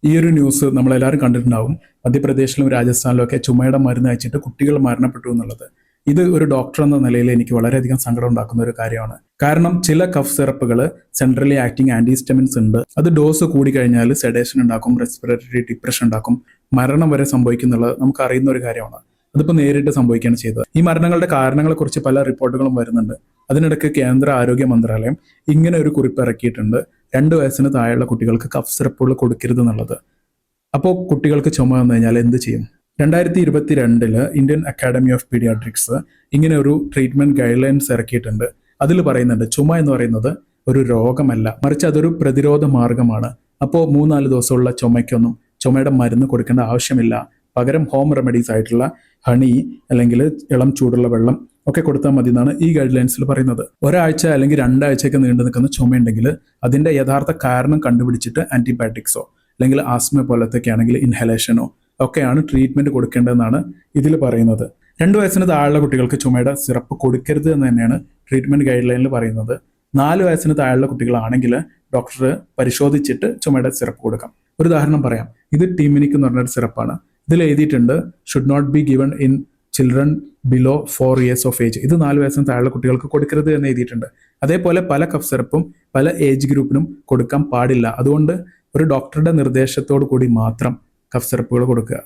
ഈ ഒരു ന്യൂസ് നമ്മളെല്ലാവരും കണ്ടിട്ടുണ്ടാവും. മധ്യപ്രദേശിലും രാജസ്ഥാനിലും ഒക്കെ ചുമയുടെ മരുന്ന് അയച്ചിട്ട് കുട്ടികൾ മരണപ്പെട്ടു എന്നുള്ളത്. ഇത് ഒരു ഡോക്ടർ എന്ന നിലയിൽ എനിക്ക് വളരെയധികം സങ്കടം ഉണ്ടാക്കുന്ന ഒരു കാര്യമാണ്. കാരണം ചില കഫ് സിറപ്പുകൾ സെൻട്രലി ആക്ടിങ് ആന്റിഹിസ്റ്റമിൻസ് ഉണ്ട്. അത് ഡോസ് കൂടി കഴിഞ്ഞാൽ സെഡേഷൻ ഉണ്ടാക്കും, റെസ്പിറേറ്ററി ഡിപ്രഷൻ ഉണ്ടാക്കും, മരണം വരെ സംഭവിക്കുന്നുള്ളത് നമുക്ക് അറിയുന്ന ഒരു കാര്യമാണ്. അതിപ്പോൾ നേരിട്ട് സംഭവിക്കുകയാണ് ചെയ്തത്. ഈ മരണങ്ങളുടെ കാരണങ്ങളെക്കുറിച്ച് പല റിപ്പോർട്ടുകളും വരുന്നുണ്ട്. അതിനിടയ്ക്ക് കേന്ദ്ര ആരോഗ്യ മന്ത്രാലയം ഇങ്ങനെ ഒരു കുറിപ്പ് ഇറക്കിയിട്ടുണ്ട്: 2 വയസ്സിന് താഴെയുള്ള കുട്ടികൾക്ക് കഫ് സിറപ്പുകൾ കൊടുക്കരുത് എന്നുള്ളത്. അപ്പോൾ കുട്ടികൾക്ക് ചുമ വന്നു കഴിഞ്ഞാൽ എന്ത് ചെയ്യും? 2022 ഇന്ത്യൻ അക്കാഡമി ഓഫ് പീഡിയാട്രിക്സ് ഇങ്ങനെ ഒരു ട്രീറ്റ്മെന്റ് ഗൈഡ് ലൈൻസ് ഇറക്കിയിട്ടുണ്ട്. അതിൽ പറയുന്നുണ്ട് ചുമ എന്ന് പറയുന്നത് ഒരു രോഗമല്ല, മറിച്ച് അതൊരു പ്രതിരോധ മാർഗമാണ്. അപ്പോൾ 3-4 ദിവസമുള്ള ചുമയ്ക്കൊന്നും ചുമയുടെ മരുന്ന് കൊടുക്കേണ്ട ആവശ്യമില്ല. പകരം ഹോം റെമഡീസ് ആയിട്ടുള്ള ഹണി അല്ലെങ്കിൽ ഇളം ചൂടുള്ള വെള്ളം ഒക്കെ കൊടുത്താൽ മതി എന്നാണ് ഈ ഗൈഡ് ലൈൻസിൽ പറയുന്നത്. ഒരാഴ്ച അല്ലെങ്കിൽ 2 ആഴ്ചയൊക്കെ നീണ്ടു നിൽക്കുന്ന ചുമയുണ്ടെങ്കിൽ അതിന്റെ യഥാർത്ഥ കാരണം കണ്ടുപിടിച്ചിട്ട് ആന്റിബയോട്ടിക്സോ അല്ലെങ്കിൽ ആസ്മ പോലത്തൊക്കെ ആണെങ്കിൽ ഇൻഹലേഷനോ ഒക്കെയാണ് ട്രീറ്റ്മെന്റ് കൊടുക്കേണ്ടതെന്നാണ് ഇതിൽ പറയുന്നത്. 2 വയസ്സിന് താഴെയുള്ള കുട്ടികൾക്ക് ചുമയുടെ സിറപ്പ് കൊടുക്കരുത് എന്ന് തന്നെയാണ് ട്രീറ്റ്മെന്റ് ഗൈഡ് ലൈനിൽ പറയുന്നത്. 4 വയസ്സിന് താഴെയുള്ള കുട്ടികളാണെങ്കിൽ ഡോക്ടർ പരിശോധിച്ചിട്ട് ചുമയുടെ സിറപ്പ് കൊടുക്കാം. ഒരു ഉദാഹരണം പറയാം. ഇത് ടീമിനിക് എന്ന് പറഞ്ഞൊരു സിറപ്പാണ്. ഇതിൽ എഴുതിയിട്ടുണ്ട് should not be given in children below 4 years of age. ഇത് 4 വയസ്സിന് താഴെയുള്ള കുട്ടികൾക്ക് കൊടുക്കരുത് എന്ന് എഴുതിയിട്ടുണ്ട്. അതേപോലെ പല കഫ് സിറപ്പും പല ഏജ് ഗ്രൂപ്പിനും കൊടുക്കാൻ പാടില്ല. അതുകൊണ്ട് ഒരു ഡോക്ടറുടെ നിർദ്ദേശത്തോടു കൂടി മാത്രം കഫ് സിറപ്പുകൾ കൊടുക്കുക.